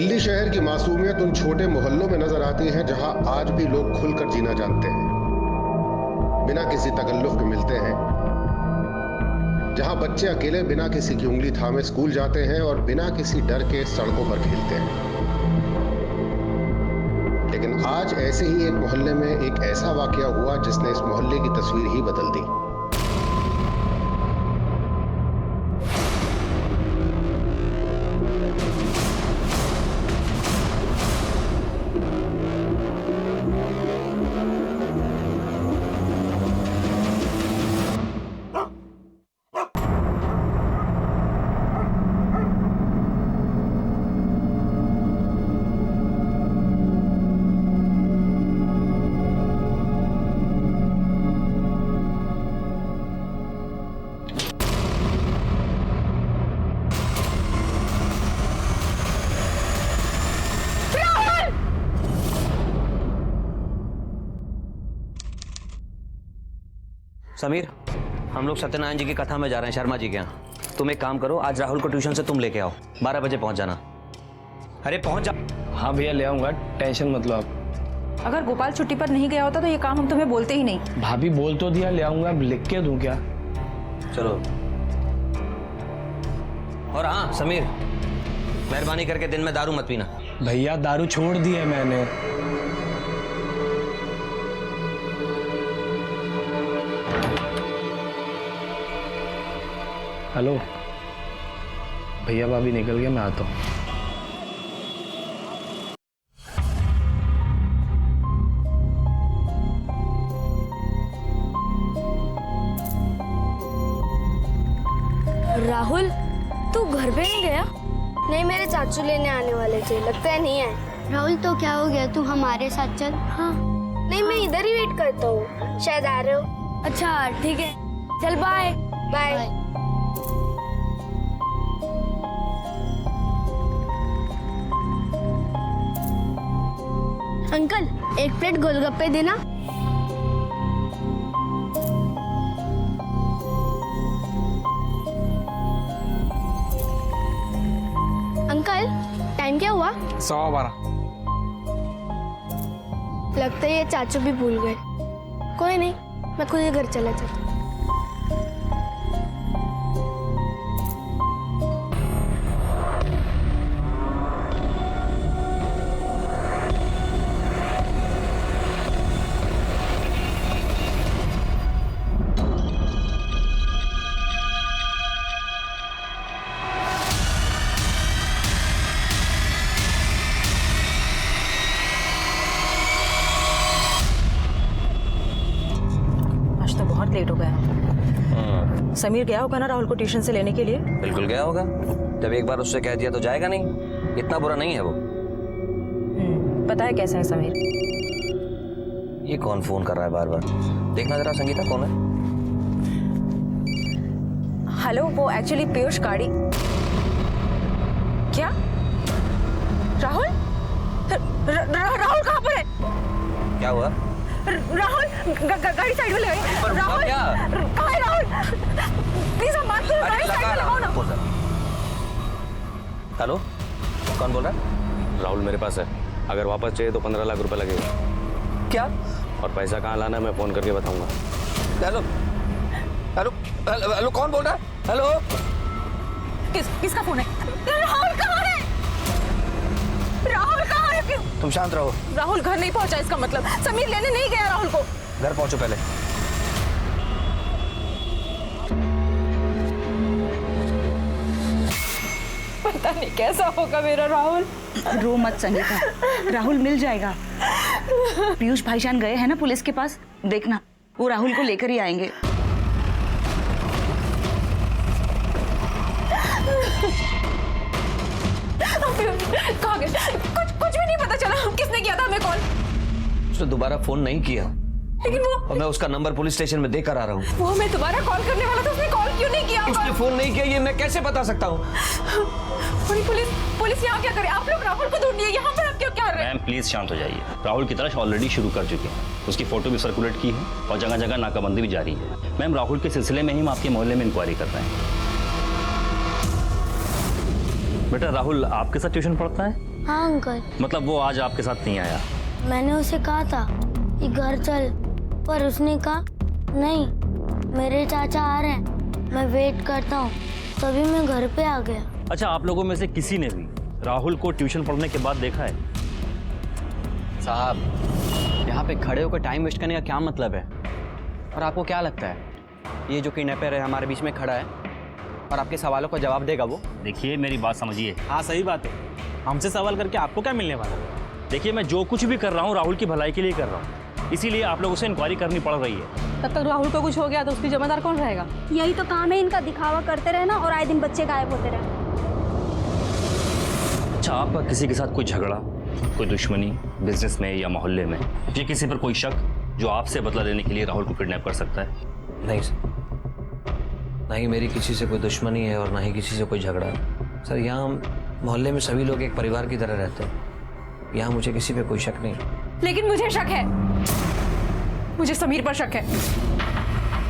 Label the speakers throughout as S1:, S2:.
S1: दिल्ली शहर की मासूमियत उन छोटे मोहल्लों में नजर आती है जहां आज भी लोग खुलकर जीना जानते हैं, बिना किसी तकल्लुफ के मिलते हैं, जहां बच्चे अकेले बिना किसी की उंगली थामे स्कूल जाते हैं और बिना किसी डर के सड़कों पर खेलते हैं। लेकिन आज ऐसे ही एक मोहल्ले में एक ऐसा वाकया हुआ जिसने इस मोहल्ले की तस्वीर ही बदल दी।
S2: समीर, हम लोग सत्यनारायण जी की कथा में जा रहे हैं शर्मा जी के यहाँ। तुम एक काम करो, आज राहुल को ट्यूशन से तुम लेके आओ, 12 बजे पहुंच जाना। अरे पहुंच जा।
S3: हाँ भैया ले आऊंगा, टेंशन मत लो आप।
S4: अगर गोपाल छुट्टी पर नहीं गया होता तो ये काम हम तुम्हें बोलते ही नहीं।
S3: भाभी बोल तो दिया, ले आऊंगा, लिख के दूं क्या?
S2: चलो। और हाँ समीर, मेहरबानी करके दिन में दारू मत पीना।
S3: भैया दारू छोड़ दी है मैंने। हेलो भैया, भाभी निकल गया, मैं आता हूँ।
S5: राहुल, तू घर पे नहीं गया? नहीं, मेरे चाचू लेने आने वाले थे, लगता है नहीं आए।
S6: राहुल तो क्या हो गया, तू हमारे साथ चल।
S5: हाँ नहीं, मैं इधर ही वेट करता हूँ, शायद आ रहे हो। अच्छा ठीक है, चल बाय बाय। अंकल, एक प्लेट गोलगप्पे देना। अंकल, टाइम क्या हुआ?
S3: 12:15।
S5: लगता है ये चाचू भी भूल गए। कोई नहीं, मैं खुद ही घर चला जाता हूँ।
S4: लेट हो गया। समीर गया होगा ना राहुल को ट्यूशन से लेने के लिए?
S2: बिल्कुल गया होगा, जब एक बार उससे कह दिया तो जाएगा नहीं। इतना बुरा नहीं है वो।
S4: पता है कैसा है समीर?
S2: ये कौन फोन कर रहा है बार बार? देखना जरा संगीता, कौन है?
S4: हेलो, वो एक्चुअली पीयूष गाड़ी। क्या राहुल? राहुल कहाँ पर है?
S2: क्या हुआ?
S4: राहुल, गाड़ी साइड में लगाई। राहुल कहाँ है? राहुल प्लीज आप बात करो, गाड़ी साइड में लगाओ ना।
S2: हेलो, कौन बोल रहा है?
S7: राहुल मेरे पास है, अगर वापस चाहिए तो 15 लाख रुपए लगेगा।
S2: क्या?
S7: और पैसा कहाँ लाना है मैं फोन करके बताऊंगा।
S2: हेलो हेलो हेलो हेलो, कौन बोल रहा है? हेलो,
S4: किसका फोन है? राहुल कहाँ है? राहुल कहाँ है?
S2: तुम शांत रहो।
S4: राहुल घर नहीं पहुंचा, इसका मतलब समीर लेने नहीं गया राहुल को।
S2: घर पहुंचो पहले।
S4: पता नहीं कैसा होगा मेरा राहुल।
S8: रो मत संगीता, राहुल मिल जाएगा। पीयूष भाईजान गए हैं ना पुलिस के पास, देखना वो राहुल को लेकर ही आएंगे।
S4: कहाँ गए? कुछ भी नहीं पता चला किसने किया था हमें कॉल।
S2: उसने दोबारा फोन नहीं किया,
S4: लेकिन वो
S2: और मैं उसका नंबर पुलिस स्टेशन में देकर आ रहा हूँ।
S4: वो हमें दोबारा कॉल करने वाला था, उसने कॉल क्यों नहीं किया?
S2: उसने फोन नहीं किया, ये मैं कैसे बता सकता हूँ?
S4: पुलिस यहाँ क्या करे? आप लोग राहुल को ढूंढिए, यहाँ पर आप क्यों क्या रहे हैं?
S9: मैम प्लीज शांत हो जाइए। राहुल की तलाश ऑलरेडी शुरू कर चुके हैं, उसकी फोटो भी सर्कुलेट की है और जगह जगह नाकाबंदी भी जारी है। मैम राहुल के सिलसिले में ही हम आपके मोहल्ले में इंक्वायरी कर रहे हैं। बेटा राहुल आपके साथ ट्यूशन पढ़ता है?
S6: हाँ अंकल,
S9: मतलब वो आज आपके साथ नहीं आया?
S6: मैंने उसे कहा था कि घर चल, पर उसने कहा नहीं, मेरे चाचा आ रहे हैं, मैं वेट करता हूँ, तभी मैं घर पे आ गया।
S9: अच्छा, आप लोगों में से किसी ने भी राहुल को ट्यूशन पढ़ने के बाद देखा है?
S3: साहब, यहाँ पे खड़े होकर टाइम वेस्ट करने का क्या मतलब है? और आपको क्या लगता है ये जो किडनैपर है हमारे बीच में खड़ा है और आपके सवालों का जवाब देगा वो?
S9: देखिए, मेरी बात समझिए।
S10: हाँ सही बात है, हमसे सवाल करके आपको क्या मिलने वाला है?
S9: देखिए, मैं जो कुछ भी कर रहा हूँ राहुल की भलाई के लिए कर रहा हूँ, इसीलिए आप लोगों से इंक्वायरी करनी पड़ रही है।
S4: तब तक राहुल को कुछ हो गया तो उसकी जिम्मेदार कौन रहेगा?
S5: यही तो काम है इनका, दिखावा करते रहना और आए दिन बच्चे गायब होते रहना।
S9: अच्छा, आपका किसी के साथ कोई झगड़ा, कोई दुश्मनी बिजनेस में या मोहल्ले में, या किसी पर कोई शक जो आपसे बदला लेने के लिए राहुल को किडनैप कर सकता है?
S2: नहीं सर, ना ही मेरी किसी से कोई दुश्मनी है और ना ही किसी से कोई झगड़ा है सर। यहाँ मोहल्ले में सभी लोग एक परिवार की तरह रहते हैं, यहाँ मुझे किसी पे कोई शक नहीं।
S4: लेकिन मुझे शक है, मुझे समीर पर शक है।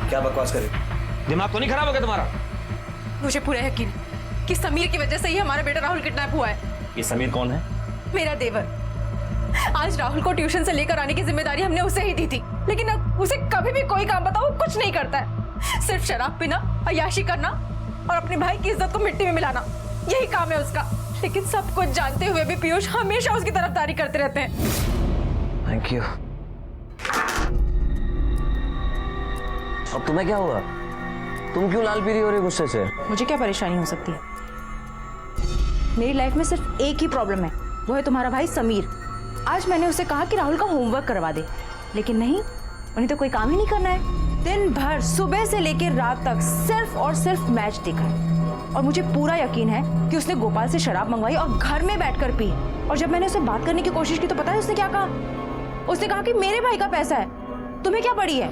S2: क्या बकवास करे, दिमाग तो नहीं खराब हो गया तुम्हारा?
S4: मुझे पूरा यकीन है कि समीर की वजह से ही हमारा बेटा राहुल किडनैप हुआ है।
S9: ये समीर कौन है?
S4: मेरा देवर। आज राहुल को ट्यूशन से लेकर आने की जिम्मेदारी हमने उसे ही दी थी, लेकिन अब उसे कभी भी कोई काम बताओ कुछ नहीं करता है। सिर्फ शराब पीना, अय्याशी करना और अपने भाई की इज्जत को मिट्टी में मिलाना, यही काम है उसका। लेकिन सब कुछ जानते हुए भी पीयूष हमेशा उसकी तरफदारी करते रहते हैं।
S2: Thank you. अब तुम्हें क्या हुआ? तुम क्यों लाल पीली हो रही गुस्से से?
S8: मुझे क्या परेशानी हो सकती है? मेरी लाइफ में सिर्फ एक ही प्रॉब्लम है, वो है तुम्हारा भाई समीर। आज मैंने उसे कहा कि राहुल का होमवर्क करवा दे, लेकिन नहीं, उन्हें तो कोई काम ही नहीं करना है। दिन भर सुबह से लेकर रात तक सिर्फ और सिर्फ मैच देखा है। और मुझे पूरा यकीन है कि उसने गोपाल से शराब मंगवाई और घर में बैठकर पी। और जब मैंने उससे बात करने की कोशिश की तो पता है उसने क्या कहा? उसने कहा कि मेरे भाई का पैसा है, तुम्हें क्या पड़ी है?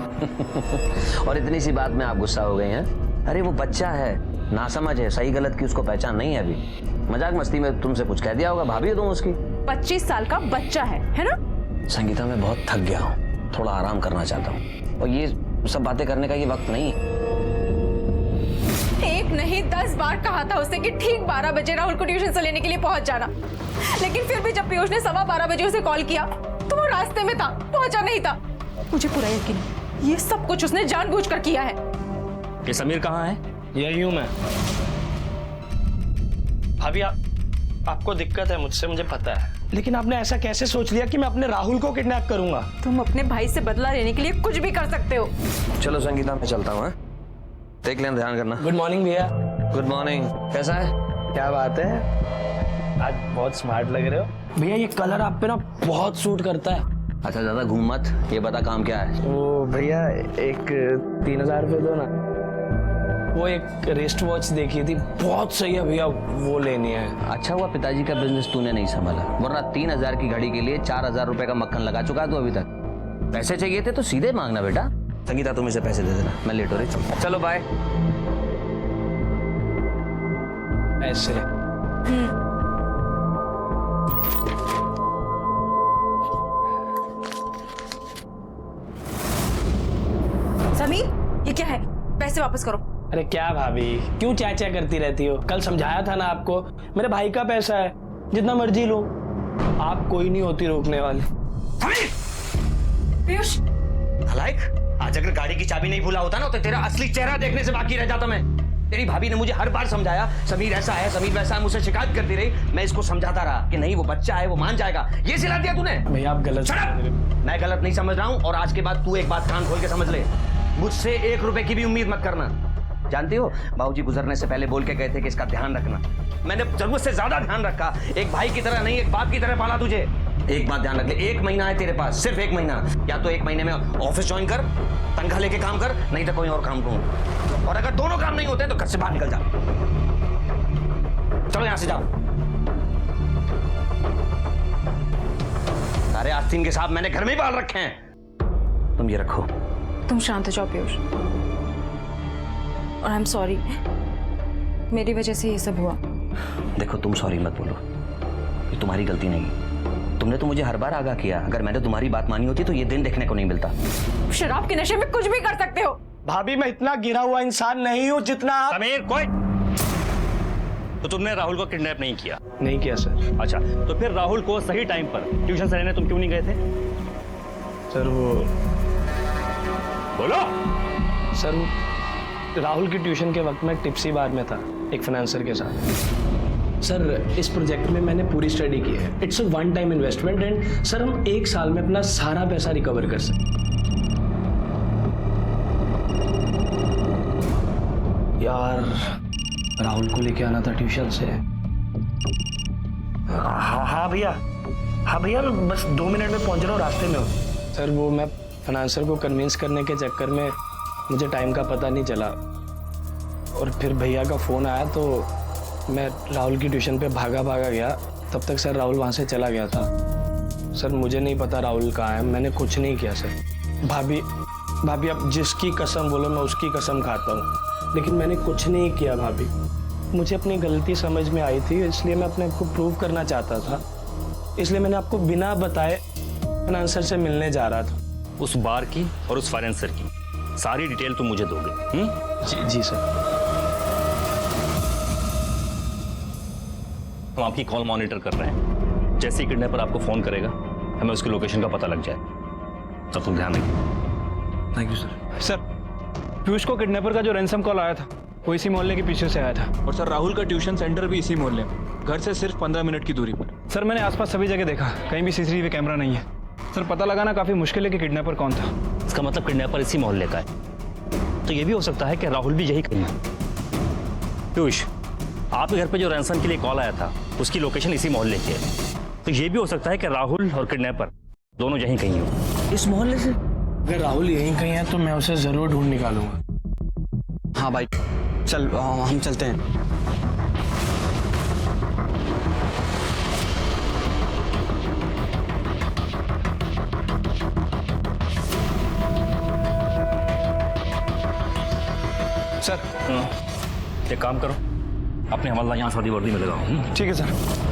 S2: और इतनी सी बात में आप गुस्सा हो गए हैं? अरे वो बच्चा है, नासमझ है, सही गलत की उसको पहचान नहीं है अभी। मजाक मस्ती में तुमसे कुछ कह दिया होगा, भाभी हो तुम उसकी।
S8: 25 साल का बच्चा है ना?
S2: संगीता, मैं बहुत थक गया हूँ, थोड़ा आराम करना चाहता हूँ, और ये सब बातें करने का ये वक्त नहीं है।
S4: एक नहीं 10 बार कहा था उसने कि ठीक 12 बजे राहुल को ट्यूशन से लेने के लिए पहुंच जाना, लेकिन फिर भी जब पीयूष ने 12:15 बजे उसे कॉल किया तो वो रास्ते में था, पहुंचा नहीं था। मुझे पूरा यकीन है ये सब कुछ उसने जानबूझकर किया है।
S9: ये समीर कहाँ है?
S10: यही हूँ मैं। भाभी, आपको दिक्कत है मुझसे, मुझे पता है, लेकिन आपने ऐसा कैसे सोच लिया कि मैं अपने राहुल को किडनैप करूंगा?
S4: तुम अपने भाई से बदला लेने के लिए कुछ भी कर सकते हो।
S2: चलो संगीता, मैं चलता हूँ। देख लेना, ध्यान करना।
S10: गुड मॉर्निंग भैया।
S2: Good morning. कैसा है?
S10: क्या बात है, आज बहुत स्मार्ट लग रहे हो भैया। ये कलर आप पे ना बहुत सूट करता है।
S2: अच्छा, ज्यादा घूम मत, ये बता काम क्या है?
S10: वो भैया, एक 3000 रुपये दो ना। वो एक रिस्ट वॉच देखी थी, बहुत सही है भैया, वो लेनी है।
S2: अच्छा हुआ पिताजी का बिजनेस तूने नहीं संभाला, वरना 3000 की घड़ी के लिए 4000 रुपए का मक्खन लगा चुका है तू अभी तक। पैसे चाहिए थे तो सीधे मांगना बेटा। संगीता, तुम इसे पैसे दे देना, मैं लेट हो रही। चलो बाय।
S10: ऐसे
S8: समीर, ये क्या है? पैसे वापस करो।
S10: अरे क्या भाभी, क्यों चाचा करती रहती हो? कल समझाया था ना आपको, मेरे भाई का पैसा है, जितना मर्जी लो, आप कोई नहीं होती रोकने वाली।
S4: पीयूष,
S2: नालायक, आज अगर गाड़ी की चाबी नहीं भूला होता ना तो तेरा असली चेहरा देखने से बाकी रह जाता मैं। तेरी भाभी ने मुझे हर बार समझाया, समीर ऐसा है, समीर वैसा है, मुझसे शिकायत करती रही। मैं इसको समझाता रहा कि नहीं, वो बच्चा है, वो मान जाएगा। ये सिला दिया तूने।
S10: भैया आप गलत।
S2: मैं गलत नहीं समझ रहा हूँ, और आज के बाद तू एक बात कान खोल के समझ ले, मुझसे 1 रुपए की भी उम्मीद मत करना। जानती हो, बाबूजी गुजरने से पहले बोल के गए थे कि इसका ध्यान रखना। मैंने जरूरत से ज्यादा ध्यान रखा, एक भाई की तरह नहीं, एक बाप की तरह पाला तुझे। एक बात ध्यान रख ले, 1 महीना है तेरे पास, सिर्फ 1 महीना। या तो 1 महीने में ऑफिस ज्वाइन कर, तनख्वाह लेके काम कर, नहीं तो कोई और काम ढूंढ। और अगर दोनों काम नहीं होते तो घर से बाहर निकल जा। चलो यहां से जाओ। सारे आस्तीन के साथ मैंने घर में ही पाल रखे हैं। तुम ये रखो।
S8: तुम शांत हो जाओ पीयूष, और आई एम सॉरी, मेरी वजह से ये सब हुआ।
S2: देखो, तुम सॉरी मत बोलो, ये तुम्हारी गलती नहीं। तुमने तो मुझे हर बार आगाह किया, अगर मैंने तुम्हारी बात मानी होती तो ये दिन देखने को नहीं मिलता।
S4: शराब के नशे में कुछ भी कर सकते हो।
S10: भाभी, मैं इतना गिरा हुआ इंसान नहीं हूँ जितना आप।
S9: समीर, कोई तो तुमने राहुल को किडनैप नहीं किया?
S10: नहीं किया सर।
S9: अच्छा, तो फिर राहुल को सही टाइम पर ट्यूशन से लेने तुम क्यों नहीं गए थे?
S10: सर वो
S9: बोलो।
S10: सर राहुल की ट्यूशन के वक्त मैं टिप्सी बार में था एक फाइनेंसर के साथ। सर इस प्रोजेक्ट में मैंने पूरी स्टडी की है। It's a one time investment and sir हम 1 साल में अपना सारा पैसा रिकवर कर सकते। यार राहुल को लेके आना था ट्यूशन से। हाँ भैया, हाँ भैया, मैं बस 2 मिनट में पहुंच रहा हूँ, रास्ते में हूँ। सर वो मैं फाइनेंसर को कन्विंस करने के चक्कर में मुझे टाइम का पता नहीं चला और फिर भैया का फ़ोन आया तो मैं राहुल की ट्यूशन पे भागा गया। तब तक सर राहुल वहाँ से चला गया था। सर मुझे नहीं पता राहुल कहाँ है, मैंने कुछ नहीं किया सर। भाभी अब जिसकी कसम बोलो मैं उसकी कसम खाता हूँ, लेकिन मैंने कुछ नहीं किया भाभी। मुझे अपनी गलती समझ में आई थी, इसलिए मैं अपने आप को प्रूव करना चाहता था, इसलिए मैंने आपको बिना बताए फाइनेंसर से मिलने जा रहा था।
S9: उस बार की और उस फाइनेंसर की सारी डिटेल तुम मुझे दोगे?
S10: जी सर।
S9: हम आपकी कॉल मॉनिटर कर रहे हैं। जैसे ही किडनैपर आपको फोन करेगा हमें उसकी लोकेशन का पता लग जाए, तब तुम ध्यान रखिए।
S11: Thank you sir. Sir Piyush को किडनैपर का जो रैंसम कॉल आया था वो इसी मोहल्ले के पीछे से आया था। और सर राहुल का ट्यूशन सेंटर भी इसी मोहल्ले में, घर से सिर्फ 15 मिनट की दूरी पर। सर मैंने आसपास सभी जगह देखा, कहीं भी सीसीटीवी कैमरा नहीं है। सर पता लगाना काफी मुश्किल है कि किडनैपर कौन था।
S9: इसका मतलब किडनैपर इसी मोहल्ले का है, तो ये भी हो सकता है कि राहुल भी यही कहीं है। पीयूष, आपके घर पे जो रैंसम के लिए कॉल आया था उसकी लोकेशन इसी मोहल्ले की है, तो ये भी हो सकता है कि राहुल और किडनैपर दोनों यहीं कहीं हो
S10: इस मोहल्ले से। अगर राहुल यहीं कहीं है तो मैं उसे जरूर ढूंढ निकालूंगा।
S3: हाँ भाई चल हम चलते हैं।
S11: सर
S9: एक काम करो, अपने हवलदार यहाँ शादी वर्दी में लगाओ।
S11: ठीक है सर।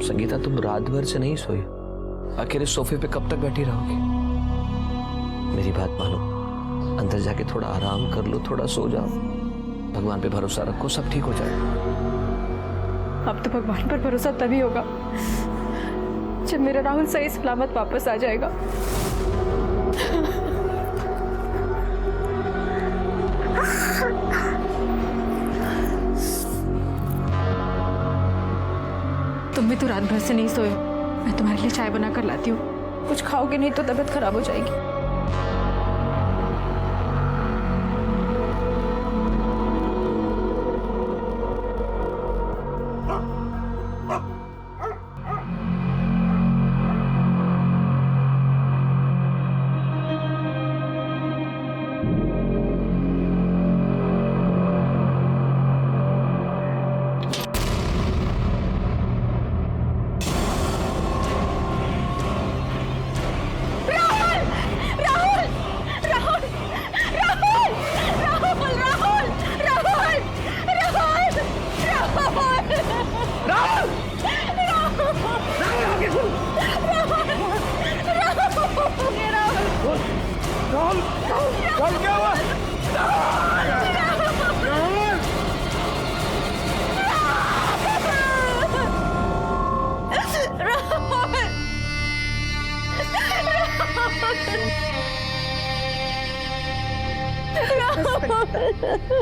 S2: संगीता तुम रात भर से नहीं सोई, अकेले सोफे पे कब तक बैठी रहोगी? मेरी बात मानो, अंदर जाके थोड़ा आराम कर लो, थोड़ा सो जाओ, भगवान पे भरोसा रखो, सब ठीक हो जाएगा।
S4: अब तो भगवान पर भरोसा तभी होगा जब मेरा राहुल सही सलामत वापस आ जाएगा। तुम भी तो रात भर से नहीं सोए, मैं तुम्हारे लिए चाय बना कर लाती हूँ, कुछ खाओगे नहीं तो तबीयत खराब हो जाएगी।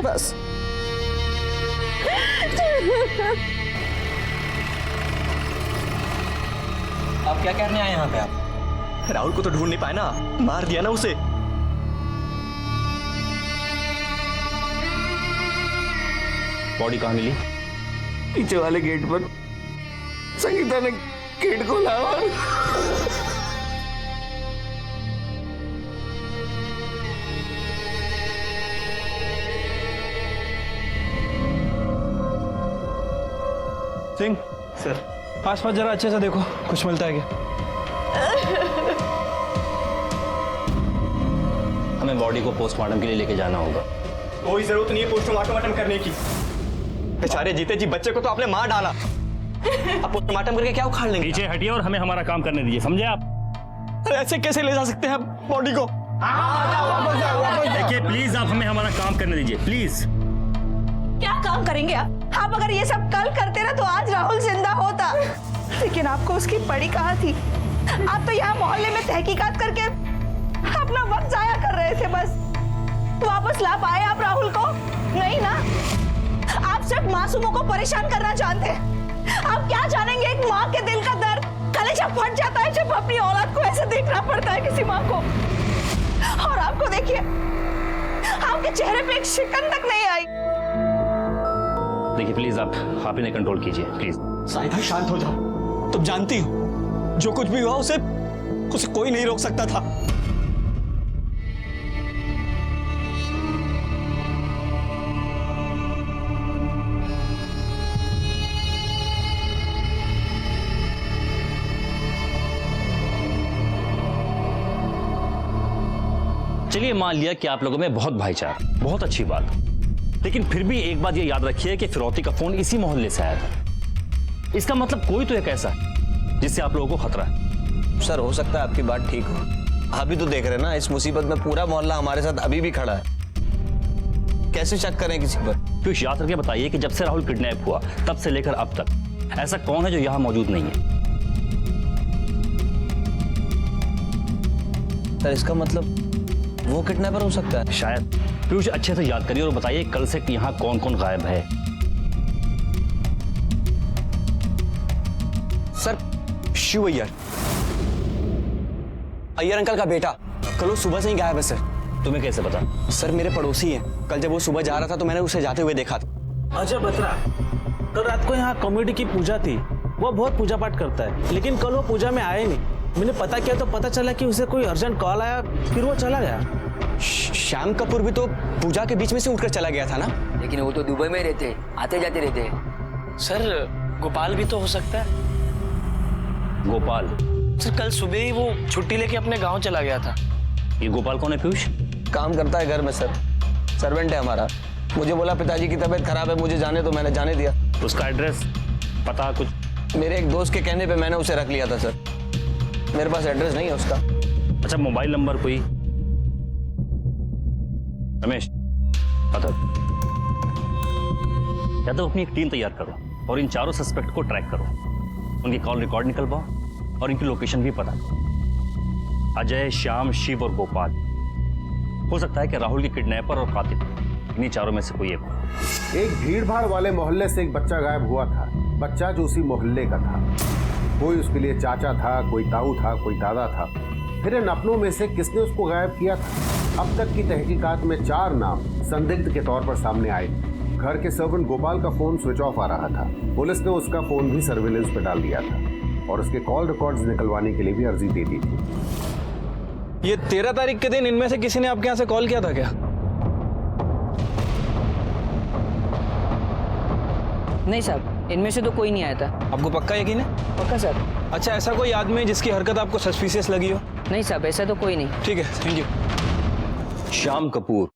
S2: बस
S3: आप क्या करने आए यहाँ पे? आप राहुल को तो ढूंढ नहीं पाए ना, मार दिया ना उसे।
S9: बॉडी कहाँ मिली?
S10: पीछे वाले गेट पर संगीता ने गेट खोला।
S11: सिंह सर, आसपास जरा अच्छे से देखो, कुछ मिलता है क्या?
S9: हमें बॉडी को पोस्टमार्टम के लिए लेके जाना होगा।
S3: कोई जरूरत नहीं है पोस्टमार्टम करने की। बेचारे जीते जी बच्चे को तो आपने मार डाला, अब पोस्टमार्टम करके क्या उखाड़ लेंगे?
S9: नीचे हटिए और हमें हमारा काम करने दीजिए, समझे आप?
S3: अरे ऐसे कैसे ले जा सकते हैं आप बॉडी को?
S9: देखिए प्लीज आप हमें हमारा काम करने दीजिए प्लीज।
S8: क्या काम करेंगे आप अगर ये सब कल करते ना तो आज राहुल जिंदा होता, लेकिन आपको उसकी पड़ी कहाँ थी। आप तो यहाँ मोहल्ले में तहकीकात करके अपना वक्त जाया कर रहे थे। बस वापस ला पाए आप राहुल को? नहीं ना, आप सिर्फ मासूमों को परेशान करना चाहते हैं। आप क्या जानेंगे एक माँ के दिल का दर्द, कलेजा फट जाता है जब अपनी औलाद को ऐसे देखना पड़ता है किसी माँ को। और आपको देखिए, आपके चेहरे पे एक शिकन तक नहीं आई।
S9: देखिए प्लीज आप इन्हें कंट्रोल कीजिए प्लीज।
S3: साहिबा शांत हो जाओ, तुम जानती हो जो कुछ भी हुआ उसे कोई नहीं रोक सकता था।
S9: चलिए मान लिया कि आप लोगों में बहुत भाईचारा, बहुत अच्छी बात, लेकिन फिर भी एक बात ये याद रखिए कि फिरौती का फोन इसी मोहल्ले से आया था। इसका मतलब कोई तो एक ऐसा है जिससे आप लोगों को खतरा है।
S2: सर हो सकता है आपकी बात ठीक हो, आप भी तो देख रहे हैं ना इस मुसीबत में पूरा मोहल्ला हमारे साथ अभी भी खड़ा है। कैसे शक करें किसी पर?
S9: पीयूष याद करके बताइए कि जब से राहुल किडनैप हुआ तब से लेकर अब तक ऐसा कौन है जो यहाँ मौजूद नहीं है?
S2: सर इसका मतलब वो किडनैपर हो सकता है
S9: शायद। पीयूष अच्छे से याद करिए और बताइए कल से यहाँ कौन कौन गायब है।
S3: सर शिव अय्यर अंकल का बेटा कल वो सुबह से ही गायब है सर।
S9: तुम्हें कैसे पता?
S3: सर मेरे पड़ोसी हैं, कल जब वो सुबह जा रहा था तो मैंने उसे जाते हुए देखा था।
S10: अजय बत्रा, कल रात को यहाँ कॉमेडी की पूजा थी। वो बहुत पूजा पाठ करता है, लेकिन कल वो पूजा में आए नहीं। मैंने पता किया तो पता चला कि उसे कोई अर्जेंट कॉल आया, फिर वो चला गया।
S3: श्याम कपूर भी तो पूजा के बीच में से उठकर चला गया था ना?
S12: लेकिन वो तो दुबई में रहते, आते जाते रहते हैं।
S10: सर गोपाल भी तो हो सकता है।
S9: गोपाल?
S10: सर कल सुबह ही वो छुट्टी लेके अपने गांव चला गया था।
S9: ये गोपाल कौन है पीयूष?
S2: काम करता है घर में सर, सर्वेंट है हमारा। मुझे बोला पिताजी की तबीयत खराब है, मुझे जाने तो मैंने जाने दिया।
S9: उसका एड्रेस पता कुछ?
S2: मेरे एक दोस्त के कहने पे मैंने उसे रख लिया था सर, मेरे पास एड्रेस नहीं है उसका।
S9: अच्छा मोबाइल नंबर कोई? रमेश पता या तो अपनी एक टीम तैयार करो और इन चारों सस्पेक्ट को ट्रैक करो, उनकी कॉल रिकॉर्ड निकलवाओ और इनकी लोकेशन भी पता करो। अजय, श्याम, शिव और गोपाल। हो सकता है कि राहुल के किडनैपर और कातिल इन्हीं चारों में से कोई एक हो।
S1: एक भीड़-भाड़ वाले मोहल्ले से एक बच्चा गायब हुआ था, बच्चा जो उसी मोहल्ले का था। कोई उसके लिए चाचा था, कोई ताऊ था, कोई दादा था। फिर इन अपनों में से किसने उसको गायब किया था? अब तक की तहकीकात में 4 नाम संदिग्ध के तौर पर सामने आए। घर के सर्वेंट गोपाल का फोन स्विच ऑफ आ रहा था। पुलिस ने उसका फोन भी सर्विलेंस पे डाल दिया था और उसके कॉल रिकॉर्ड्स निकलवाने के लिए भी अर्जी दे दी थी।
S11: ये 13 तारीख के दिन इनमें से किसी ने आपके यहाँ से कॉल किया था क्या?
S12: नहीं साहब, इनमें से तो कोई नहीं आया था।
S11: आपको पक्का यकीन है?
S12: पक्का सर।
S11: अच्छा ऐसा कोई आदमी जिसकी हरकत आपको सस्पिशियस लगी हो?
S12: नहीं साहब, ऐसा तो कोई नहीं।
S11: ठीक है, थैंक यू।
S9: श्याम कपूर,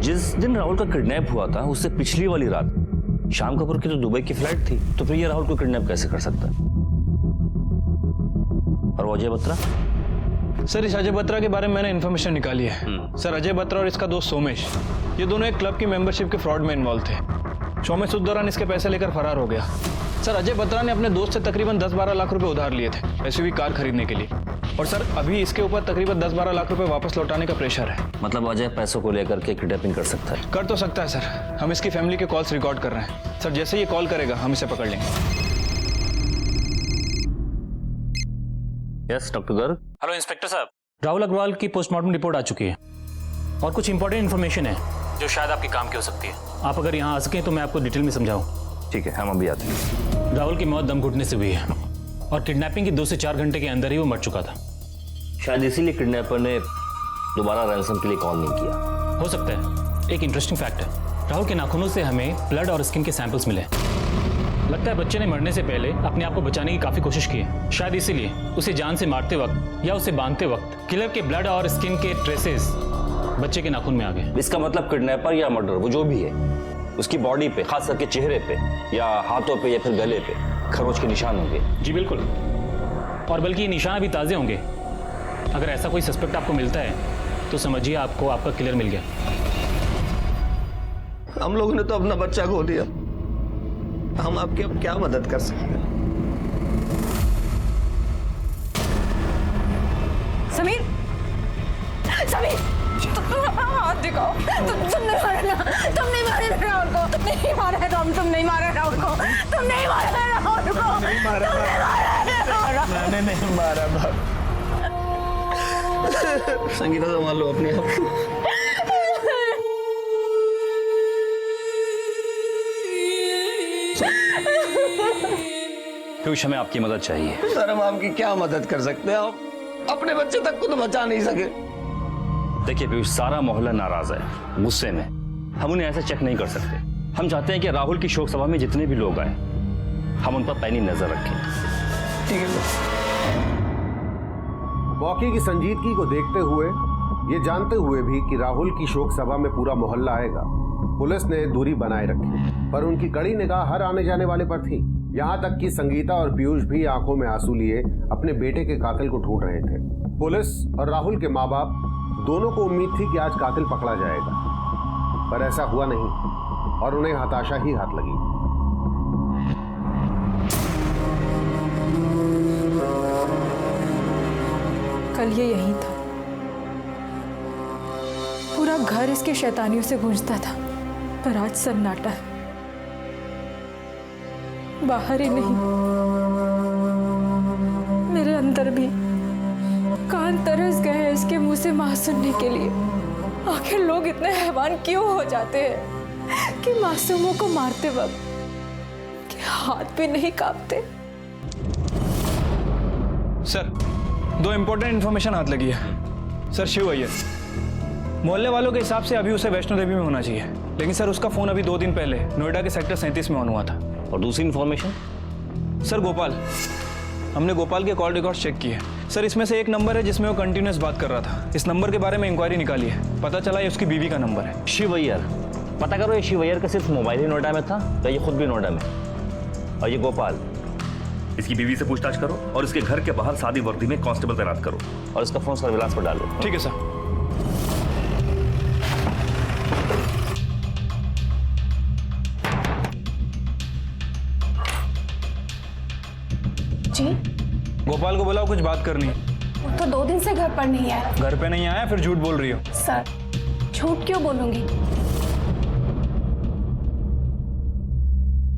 S9: जिस दिन राहुल का किडनैप हुआ था उससे पिछली वाली रात श्याम कपूर की तो दुबई की फ्लाइट थी, तो फिर ये राहुल को किडनैप कैसे कर सकता है? और वो अजय बत्रा?
S11: सर इस अजय बत्रा के बारे में मैंने इन्फॉर्मेशन निकाली है। सर अजय बत्रा और इसका दोस्त सोमेश, ये दोनों एक क्लब की मेंबरशिप के फ्रॉड में इन्वॉल्व थे। सोमेश उस दौरान इसके पैसे लेकर फरार हो गया। सर अजय बत्रा ने अपने दोस्त से तकरीबन 10-12 लाख रुपए उधार लिए थे एसयूवी कार खरीदने के लिए, और सर अभी इसके ऊपर तकरीबन 10-12 लाख रुपए वापस लौटाने का प्रेशर है।
S9: मतलब अजय पैसों को लेकर के किडनैपिंग कर सकता है?
S11: कर तो सकता है सर, हम इसकी फैमिली के कॉल्स रिकॉर्ड कर रहे हैं। सर जैसे ये कॉल करेगा हम इसे पकड़ लेंगे।
S9: Yes doctor Garg.
S13: Hello inspector साहब, राहुल अग्रवाल की पोस्टमार्टम रिपोर्ट आ चुकी है और कुछ इंपॉर्टेंट इन्फॉर्मेशन है जो शायद आपके काम की हो सकती है। आप अगर यहाँ आ सकें तो मैं आपको डिटेल में समझाऊं।
S9: ठीक है, हम अभी आते हैं।
S13: राहुल की मौत दम घुटने से हुई है और किडनैपिंग के 2 से 4 घंटे के अंदर ही वो मर चुका था।
S9: शायद इसीलिए किडनैपर ने दोबारा रैंसम के लिए कॉल नहीं किया।
S13: हो सकता है। एक इंटरेस्टिंग फैक्ट है, राहुल के नाखूनों से हमें ब्लड और स्किन के सैंपल्स मिले। लगता है बच्चे ने मरने से पहले अपने आप को बचाने की काफी कोशिश की है। शायद इसीलिए उसे जान से मारते वक्त या उसे बांधते वक्त किलर के ब्लड और स्किन के ट्रेसेस बच्चे के नाखून में आ गए।
S9: इसका मतलब किडनैपर या मर्डर वो जो भी है, उसकी बॉडी पे, खास करके चेहरे पे या हाथों पे या फिर गले पे खरोच के निशान होंगे।
S13: जी बिल्कुल, और बल्कि ये निशान अभी ताज़े होंगे। अगर ऐसा कोई सस्पेक्ट आपको मिलता है तो समझिए आपको आपका क्लियर मिल गया।
S2: हम लोगों ने तो अपना बच्चा खो दिया, हम आपकी अब क्या मदद कर सकते हैं?
S4: समीर, समीर, हाथ दिखाओ। तुम नहीं मारे ना, तुम नहीं मारे ना राहुल को, नहीं मारे राहुल, तुम नहीं मारे राहुल को, तुम नहीं मारे राहुल को,
S10: नहीं मारा, मैंने नहीं मारा बाप।
S2: संगीता संभाल लो अपने आप।
S9: पीयूष, हमें आपकी मदद चाहिए।
S2: सर, हम आपकी क्या मदद कर सकते हैं? आप अपने बच्चे तक को तो बचा नहीं सके।
S9: देखिए पीयूष, सारा मोहल्ला नाराज है, गुस्से में। हम उन्हें ऐसे चेक नहीं कर सकते। हम चाहते हैं कि राहुल की शोक सभा में जितने भी लोग आए, हम उन पर पैनी नजर रखें।
S2: ठीक है।
S1: बॉकी की संजीदगी को देखते हुए, ये जानते हुए भी कि राहुल की शोक सभा में पूरा मोहल्ला आएगा, पुलिस ने दूरी बनाए रखी, पर उनकी कड़ी निगाह हर आने जाने वाले पर थी। यहाँ तक कि संगीता और पीयूष भी आंखों में आंसू लिए अपने बेटे के कातिल को ढूंढ रहे थे। पुलिस और राहुल के माँ बाप दोनों को उम्मीद थी कि आज कातिल पकड़ा जाएगा, पर ऐसा हुआ नहीं और उन्हें हताशा ही हाथ लगी।
S4: कल ये यही था, पूरा घर इसके शैतानियों से गूंजता था, पर आज सन्नाटा है। बाहर ही नहीं, मेरे अंदर भी कान तरस गए हैं इसके मुंह से मां सुनने के लिए। आखिर लोग इतने हैवान क्यों हो जाते हैं कि मासूमों को मारते वक्त के हाथ भी नहीं कांपते।
S11: सर, 2 इंपॉर्टेंट इन्फॉर्मेशन हाथ लगी है। सर, शिव अय्यर, मोहल्ले वालों के हिसाब से अभी उसे वैष्णो देवी में होना चाहिए, लेकिन सर उसका फोन अभी 2 दिन पहले नोएडा के सेक्टर 37 में ऑन हुआ था।
S9: और दूसरी इन्फॉर्मेशन?
S11: सर, गोपाल, हमने गोपाल के कॉल रिकॉर्ड चेक किए। सर, इसमें से एक नंबर है जिसमें वो कंटिन्यूस बात कर रहा था। इस नंबर के बारे में इंक्वायरी निकाली है, पता चला ये उसकी बीवी का नंबर है।
S9: शिव अय्यर, पता करो ये शिव अय्यर का सिर्फ मोबाइल ही नोएडा में था या ये खुद भी नोएडा में? और ये गोपाल, इसकी बीवी से पूछताछ करो और इसके घर के बाहर सादी वर्दी में कांस्टेबल तैनात करो और इसका फोन सर्विलांस पर डालो।
S11: ठीक है सर।
S4: जी,
S11: गोपाल को बुलाओ, कुछ बात करनी है।
S4: वो तो 2 दिन से घर पर नहीं है।
S11: घर पे नहीं आया, फिर झूठ बोल रही हो।
S4: सर, झूठ क्यों बोलूंगी?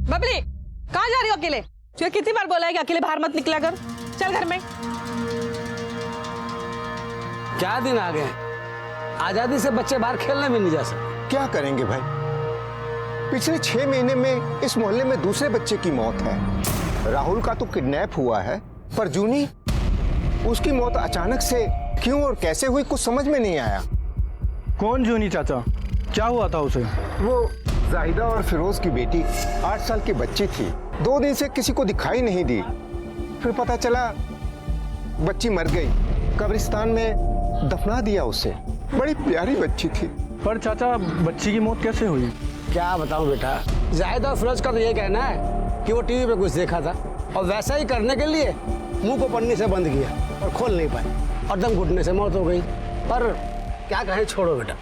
S8: बबली, कहाँ जा रही हो अकेले? तुझे कितनी बार बोला है कि अकेले बाहर मत निकला कर? चल घर में।
S12: क्या दिन आ गए, आजादी से बच्चे बाहर खेलने भी नहीं जा सकते।
S14: क्या करेंगे भाई, पिछले 6 महीने में इस मोहल्ले में दूसरे बच्चे की मौत है। राहुल का तो किडनैप हुआ है, पर जूनी, उसकी मौत अचानक से क्यों और कैसे हुई कुछ समझ में नहीं आया।
S11: कौन जूनी चाचा? क्या हुआ था उसे?
S14: वो जाहिदा और फिरोज की बेटी 8 साल की बच्ची थी, 2 दिन से किसी को दिखाई नहीं दी। फिर पता चला बच्ची मर गई, कब्रिस्तान में दफना दिया उसे। बड़ी प्यारी बच्ची थी।
S11: पर चाचा, बच्ची की मौत कैसे हुई?
S12: क्या बताऊं बेटा, जाहिदा और फिरोज का तो ये कहना है कि वो टीवी पे कुछ देखा था और वैसा ही करने के लिए मुंह को पन्नी से बंद किया और खोल नहीं पाए और दम घुटने से मौत हो गई। पर क्या कहें, छोड़ो बेटा।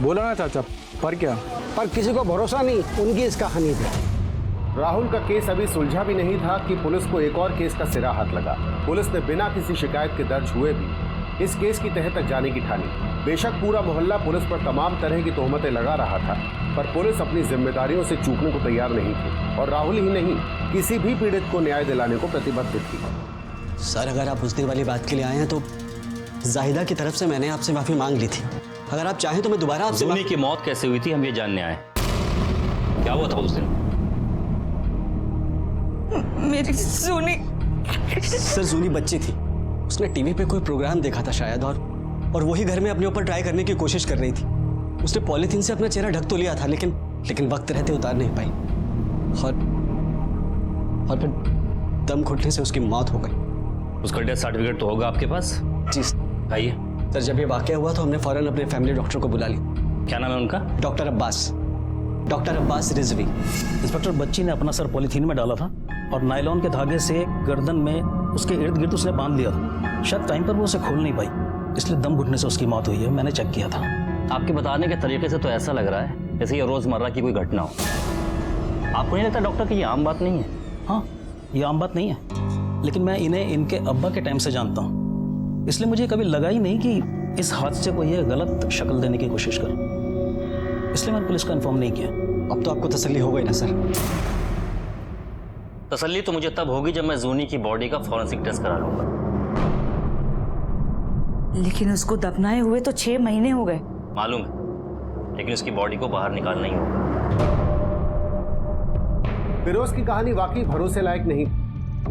S11: बोला ना चाचा, पर क्या?
S12: पर किसी को भरोसा नहीं उनकी इस कहानी पे।
S1: राहुल का केस अभी सुलझा भी नहीं था कि पुलिस को एक और केस का सिरा हाथ लगा। पुलिस ने बिना किसी शिकायत के दर्ज हुए भी इस केस की तह तक जाने की ठानी। बेशक पूरा मोहल्ला पुलिस पर तमाम तरह की तोहमतें लगा रहा था, पर पुलिस अपनी जिम्मेदारियों से चूकने को तैयार नहीं थी और राहुल ही नहीं, किसी भी पीड़ित को न्याय दिलाने को प्रतिबद्ध थी।
S3: सर, अगर आप उस दिन वाली बात के लिए आए हैं तो जाहिदा की तरफ से मैंने आपसे माफी मांग ली थी। अगर आप चाहें तो मैं दोबारा आपसे।
S9: जूनी की मौत कैसे हुई थी हम ये जानने आए। क्या हुआ था उस दिन?
S4: मेरी जूनी।
S3: सर, जूनी बच्ची थी, उसने टीवी पे कोई प्रोग्राम देखा था शायद, और वही घर में अपने ऊपर ट्राई करने की कोशिश कर रही थी। उसने पॉलीथीन से अपना चेहरा ढक तो लिया था, लेकिन वक्त रहते उतार नहीं पाई और फिर दम घुटने से उसकी मौत हो गई।
S9: उसका डेथ सर्टिफिकेट तो होगा आपके पास?
S3: जी
S9: आइए।
S3: सर, जब ये वाकया हुआ तो हमने फौरन अपने फैमिली डॉक्टर को बुला लिया।
S9: क्या नाम है उनका?
S3: डॉक्टर अब्बास रिजवी।
S15: इंस्पेक्टर, बच्ची ने अपना सर पॉलीथीन में डाला था और नायलॉन के धागे से गर्दन में उसके इर्द गिर्द उसने बांध लिया था। शायद टाइम पर वो उसे खोल नहीं पाई, इसलिए दम घुटने से उसकी मौत हुई है। मैंने चेक किया था।
S9: आपके बताने के तरीके से तो ऐसा लग रहा है जैसे ये रोजमर्रा की कोई घटना हो। आपको नहीं लगता डॉक्टर कि ये आम बात नहीं है?
S15: हाँ, ये आम बात नहीं है, लेकिन मैं इन्हें इनके अब्बा के टाइम से जानता हूँ, इसलिए मुझे कभी लगा ही नहीं कि इस हादसे को ये गलत शक्ल देने की कोशिश कर, इसलिए मैंने पुलिस को इन्फॉर्म नहीं किया।
S3: अब तो आपको तसल्ली हो गई ना सर?
S9: तसल्ली तो मुझे तब होगी जब मैं जूनी की बॉडी का फॉरेंसिक टेस्ट करा लूंगा।
S8: लेकिन उसको दफनाए हुए तो 6 महीने हो गए।
S9: मालूम है, लेकिन उसकी बॉडी को बाहर निकालना ही होगा।
S1: फिरोज की कहानी वाकई भरोसे लायक नहीं।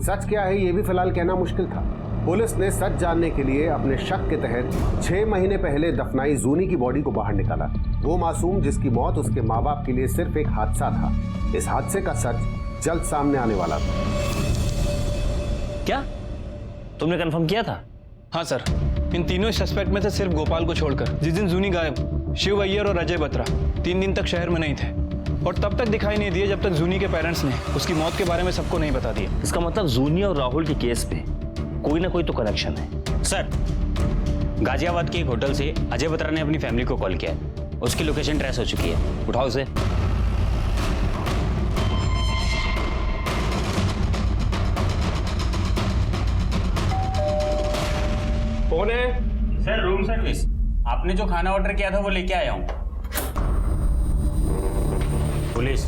S1: सच क्या है ये भी फिलहाल कहना मुश्किल था। पुलिस ने सच जानने के लिए अपने शक के तहत 6 महीने पहले दफनाई जूनी की बॉडी को बाहर निकाला। वो मासूम जिसकी मौत उसके माँ बाप के लिए सिर्फ एक हादसा था। इस हादसे का सच जल्द सामने आने वाला था।
S9: क्या तुमने कंफर्म किया था?
S11: हाँ सर, इन तीनों सस्पेक्ट में से सिर्फ गोपाल को छोड़कर जिस दिन जूनी गायब, शिव अय्यर और अजय बत्रा 3 दिन तक शहर में नहीं थे और तब तक दिखाई नहीं दिए जब तक जूनी के पेरेंट्स ने उसकी मौत के बारे में सबको नहीं बता दिया।
S9: इसका मतलब जूनी और राहुल के केस पे कोई ना कोई तो कनेक्शन है।
S13: सर, गाजियाबाद के एक होटल से अजय बत्रा ने अपनी फैमिली को कॉल किया है। उसकी लोकेशन ट्रेस हो चुकी है।
S9: उठाओ उसे।
S11: कौन है?
S13: Sir, room service. आपने जो खाना ऑर्डर किया था वो लेके आया हूँ। पुलिस,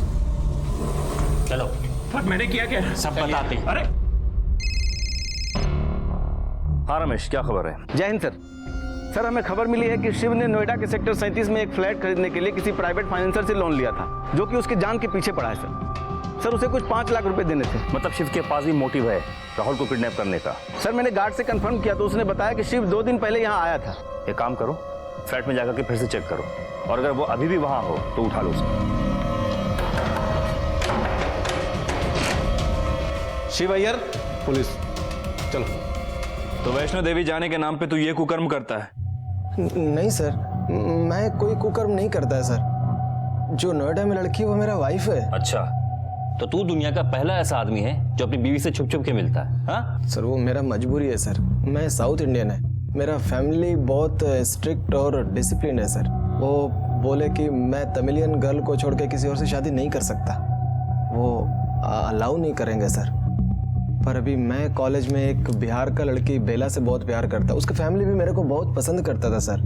S13: चलो।
S11: पर मैंने किया क्या?
S13: सब बताते हैं।
S11: अरे
S7: हाँ रमेश, क्या खबर है?
S10: जय हिंद सर। सर, हमें खबर मिली है कि शिव ने नोएडा के सेक्टर 37 में एक फ्लैट खरीदने के लिए किसी प्राइवेट फाइनेंसर से लोन लिया था, जो कि उसकी जान के पीछे पड़ा है सर। उसे कुछ 5 लाख रुपए देने थे।
S7: मतलब शिव के पास भी मोटिव है राहुल को किडनैप करने का?
S10: सर, मैंने गार्ड से कंफर्म किया तो उसने बताया कि शिव 2 दिन पहले यहाँ आया था।
S7: एक काम करो, फ्लैट में जाकर के फिर से चेक करो, और अगर वो अभी भी वहां हो तो उठा लो उसे।
S11: शिव अय्यर, पुलिस, चलो। तो वैष्णो देवी जाने के नाम पे तू ये कुकर्म करता है?
S10: नहीं सर, मैं कोई कुकर्म नहीं करता है सर। जो नोएडा में लड़की है वो मेरा वाइफ है।
S9: अच्छा, तो तू दुनिया का पहला ऐसा आदमी है जो अपनी बीवी से छुप छुप के मिलता है? हाँ
S10: सर, वो मेरा मजबूरी है सर। मैं साउथ इंडियन है, मेरा फैमिली बहुत स्ट्रिक्ट और डिसिप्लिन है सर। वो बोले कि मैं तमिलियन गर्ल को छोड़ के किसी और से शादी नहीं कर सकता, वो अलाउ नहीं करेंगे सर। पर अभी मैं कॉलेज में एक बिहार का लड़की बेला से बहुत प्यार करता, उसका फैमिली भी मेरे को बहुत पसंद करता था सर,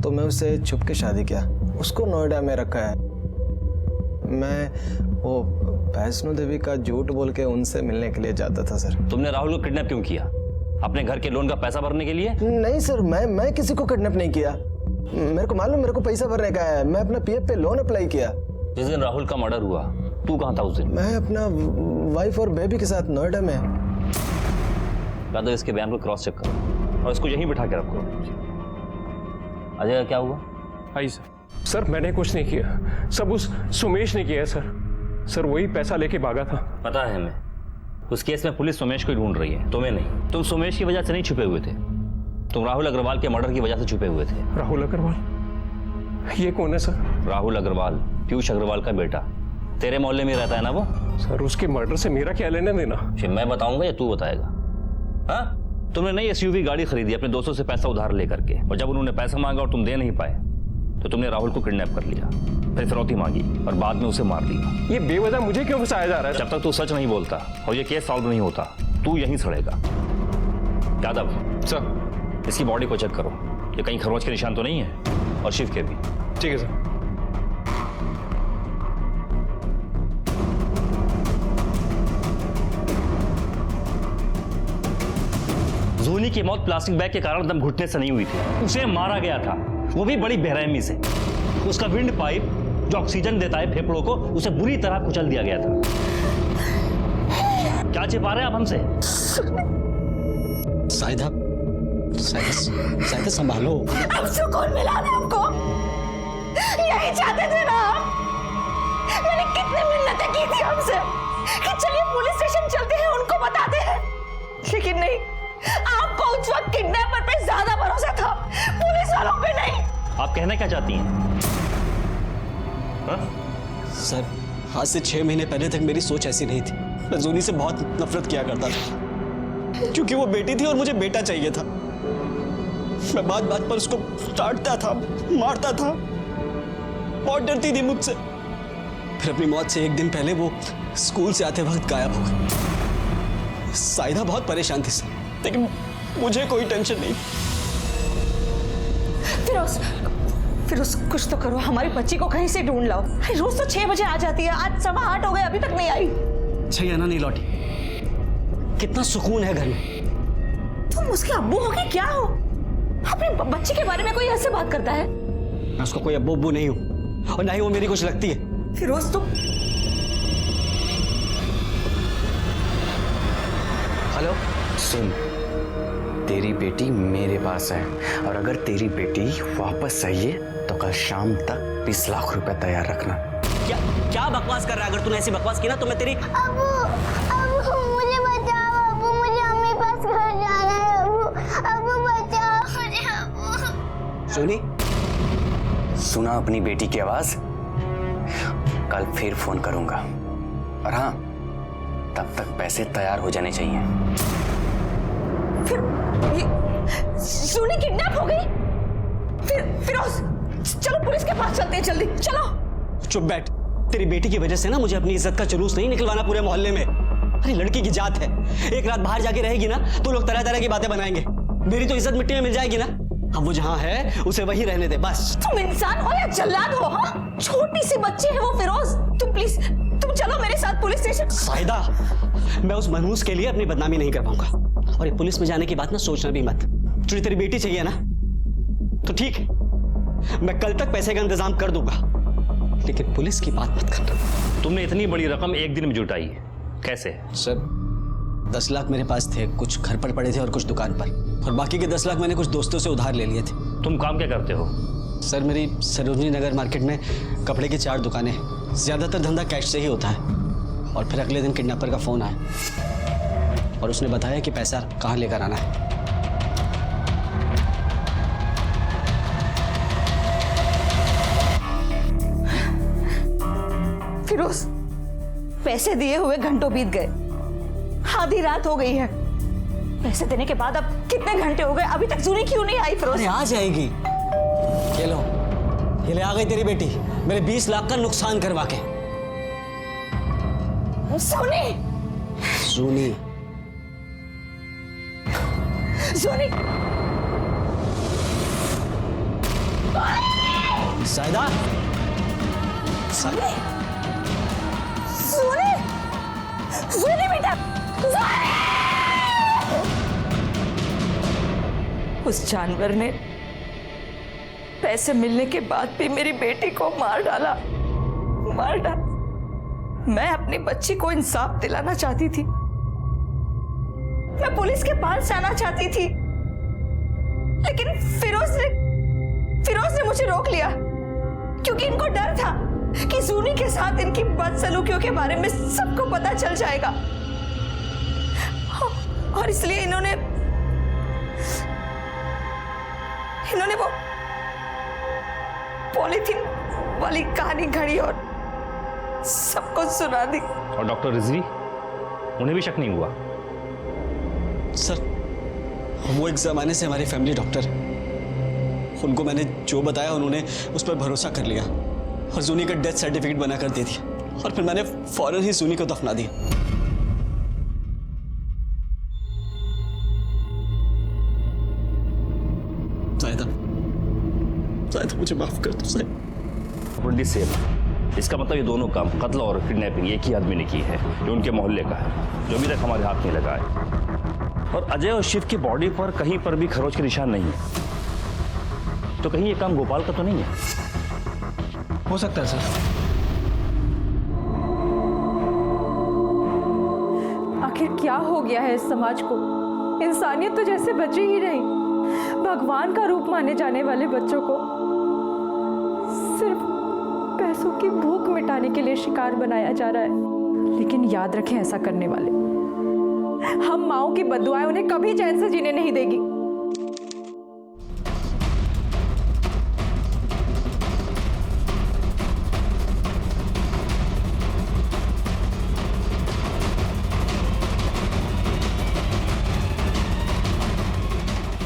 S10: तो मैं उससे छुप के शादी किया। उसको नोएडा में रखा है। मैं वो वैष्णो देवी का झूठ बोल के उनसे मिलने के लिए जाता था सर।
S9: तुमने राहुल को किडनैप क्यों किया? अपने घर के लोन का पैसा भरने के लिए?
S10: नहीं सर, मैं किसी को किडनैप नहीं किया। मेरे को मालूम, मेरे को पैसा भरने का है। मैं अपना पीएफ पे लोन अप्लाई किया।
S9: जिस दिन राहुल का मर्डर हुआ तू कहाँ था उस दिन?
S10: मैं अपना वाइफ और बेबी के साथ नोएडा में।
S9: या तो इसके बयान को क्रॉस चेक करो और इसको यहीं बिठा के रखो। अजय, क्या हुआ?
S11: आई सर, मैंने कुछ नहीं किया, सब उस सुमेश ने किया है सर, वही पैसा लेके भागा था।
S9: पता है हमें। उस केस में पुलिस सुमेश को ढूंढ रही है, तुम्हें नहीं। तुम सुमेश की वजह से नहीं छुपे हुए थे, तुम राहुल अग्रवाल के मर्डर की वजह से छुपे हुए थे।
S11: राहुल अग्रवाल? ये कौन है सर?
S9: राहुल अग्रवाल पीयूष अग्रवाल का बेटा, तेरे मोहल्ले में रहता है ना वो?
S11: सर, उसके मर्डर से मेरा क्या लेना देना?
S9: मैं बताऊंगा या तू बताएगा? हाँ, तुमने नई एसयूवी गाड़ी खरीदी अपने दोस्तों से पैसा उधार लेकर के, और जब उन्होंने पैसा मांगा और तुम दे नहीं पाए तो तुमने राहुल को किडनैप कर लिया, फिर फिरौती मांगी और बाद में उसे मार दिया।
S11: ये बेवजह मुझे क्यों फंसाया जा रहा है?
S9: जब तक तू सच नहीं बोलता और ये केस सॉल्व नहीं होता तू यहीं सड़ेगा। यादव
S11: सर,
S9: इसकी बॉडी को चेक करो, ये कहीं खरोच के निशान तो नहीं है, और शिव के भी।
S11: ठीक है सर।
S9: जूनी की मौत प्लास्टिक बैग के कारण दम घुटने से नहीं हुई थी, उसे मारा गया था, वो भी बड़ी बेरहमी से। उसका विंड पाइप जो ऑक्सीजन देता है फेफड़ों को, उसे बुरी तरह कुचल दिया गया था। क्या छिपा रहे हैं आप हमसे?
S3: साइदा संभालो।
S4: अब सुकून मिला ना हमको, यही चाहते थे ना हम। मैंने कितनी मिन्नतें की थी हमसे कि चलिए पुलिस स्टेशन चलते हैं, उनको बताते हैं, लेकिन नहीं, आपको उस वक्त किडनैपर पे ज्यादा भरोसा था, पुलिस वालों पे नहीं।
S9: आप कहना क्या चाहती हैं?
S3: सर, आज से 6 महीने पहले तक मेरी सोच ऐसी नहीं थी। मैं जूनी से बहुत नफरत किया करता था, क्योंकि वो बेटी थी और मुझे बेटा चाहिए था। मैं बात बात पर उसको डांटता था, मारता था, बहुत डरती थी मुझसे। फिर अपनी मौत से एक दिन पहले वो स्कूल से आते वक्त गायब हो गई। साइदा बहुत परेशान थी सर, लेकिन मुझे कोई टेंशन नहीं।
S8: फिरोज कुछ तो करो, हमारी बच्ची को कहीं से ढूंढ लाओ। रोज तो 6 बजे आ जाती है, आज 8:15 हो गए, अभी तक नहीं आई।
S3: छैयाना नहीं लौटी। कितना सुकून है घर में।
S8: तुम उसके अब्बू हो कि क्या हो? अपने बच्ची के बारे में कोई ऐसे बात करता है?
S3: मैं उसको कोई अब्बू अब्बू नहीं हूं और ना ही वो मेरी कुछ लगती है।
S8: फिरोज तुम
S16: हेलो, सुन, तेरी बेटी मेरे पास है और अगर तेरी बेटी वापस चाहिए तो कल शाम तक 20 लाख रुपए तैयार रखना।
S3: क्या बकवास कर रहा है? अगर तूने ऐसी बकवास की ना तो मैं तेरी
S6: अबू मुझे बचाओ, अबू मुझे अम्मी पास घर जाना है। अबू बचाओ मुझे अबू।
S3: सुनी?
S16: सुना अपनी बेटी की आवाज? कल फिर फोन करूंगा और हाँ, तब तक पैसे तैयार हो जाने चाहिए।
S8: सोनी किडनैप हो गई? फिरोज चलो पुलिस के पास चलते हैं, जल्दी चलो।
S3: चुप बैठ। तेरी बेटी की वजह से ना मुझे अपनी इज्जत का जुलूस नहीं निकलवाना पूरे मोहल्ले में। अरे लड़की की जात है, एक रात बाहर जाके रहेगी ना तो लोग तरह तरह की बातें बनाएंगे। मेरी तो इज्जत मिट्टी में मिल जाएगी ना। अब वो जहां है उसे वहीं रहने दे बस।
S8: तुम इंसान हो या जल्लाद हो? हाँ, छोटी सी बच्ची है वो। फिरोज तुम प्लीज तुम चलो मेरे साथ पुलिस स्टेशन।
S3: साहिदा, मैं उस मनहूस के लिए अपनी बदनामी नहीं कर पाऊंगा। और ये पुलिस में जाने की बात ना सोचना भी मत। तुझे तेरी बेटी चाहिए ना तो ठीक है, मैं कल तक पैसे का इंतजाम कर दूंगा, लेकिन पुलिस की बात मत करना।
S9: तुमने इतनी बड़ी रकम एक दिन में जुटाई, कैसे?
S3: सर 10 लाख मेरे पास थे, कुछ घर पर पड़े थे और कुछ दुकान पर, और बाकी के 10 लाख मैंने कुछ दोस्तों से उधार ले लिए थे।
S9: तुम काम क्या करते हो?
S3: सर मेरी सरोजनी नगर मार्केट में कपड़े की 4 दुकानें हैं। ज्यादातर धंधा कैश से ही होता है। और फिर अगले दिन किडनैपर का फोन आया और उसने बताया कि पैसा कहाँ लेकर आना है।
S8: फिरोज पैसे दिए हुए घंटों बीत गए, आधी रात हो गई है। पैसे देने के बाद अब कितने घंटे हो गए, अभी तक जूनी क्यों नहीं आई? फिरोज
S3: अरे आ जाएगी। ये लो, ये ले आ गई तेरी बेटी मेरे 20 लाख का नुकसान करवा के।
S8: सोनी,
S3: सोनी,
S8: सोनी,
S3: साहिदा,
S8: सोनी, सोनी, सोनी बेटा, सोनी! उस जानवर ने पैसे मिलने के बाद भी मेरी बेटी को मार डाला, मार डाला। मैं अपनी बच्ची को इंसाफ दिलाना चाहती थी, मैं पुलिस के पास जाना चाहती थी, लेकिन फिरोज ने मुझे रोक लिया, क्योंकि इनको डर था कि सूनी के साथ इनकी बदसलूकियों के बारे में सबको पता चल जाएगा, और इसलिए इन्होंने वो पॉलीथीन वाली कहानी घड़ी और सबको सुना दी।
S9: और डॉक्टर रिजवी, उन्हें भी शक नहीं हुआ?
S3: सर वो एक जमाने से हमारे फैमिली डॉक्टर हैं। उनको मैंने जो बताया उन्होंने उस पर भरोसा कर लिया और जूनी का डेथ सर्टिफिकेट बनाकर दे दिया, और फिर मैंने फौरन ही जूनी को दफना दिया। शायद मुझे माफ कर दो साहब।
S9: सेम, इसका मतलब ये दोनों काम, कत्ल और किडनैपिंग, एक ही आदमी ने की है जो उनके मोहल्ले का है, जो अभी तक हमारे हाथ में लगा है। और अजय और शिव की बॉडी पर कहीं पर भी खरोच के निशान नहीं है, तो कहीं ये काम गोपाल का तो नहीं है?
S10: हो सकता है सर।
S4: आखिर क्या हो गया है इस समाज को? इंसानियत तो जैसे बची ही नहीं। भगवान का रूप माने जाने वाले बच्चों को सिर्फ पैसों की भूख मिटाने के लिए शिकार बनाया जा रहा है। लेकिन याद रखें, ऐसा करने वाले हम माओं की बद्दुआएं उन्हें कभी चैन से जीने नहीं देगी।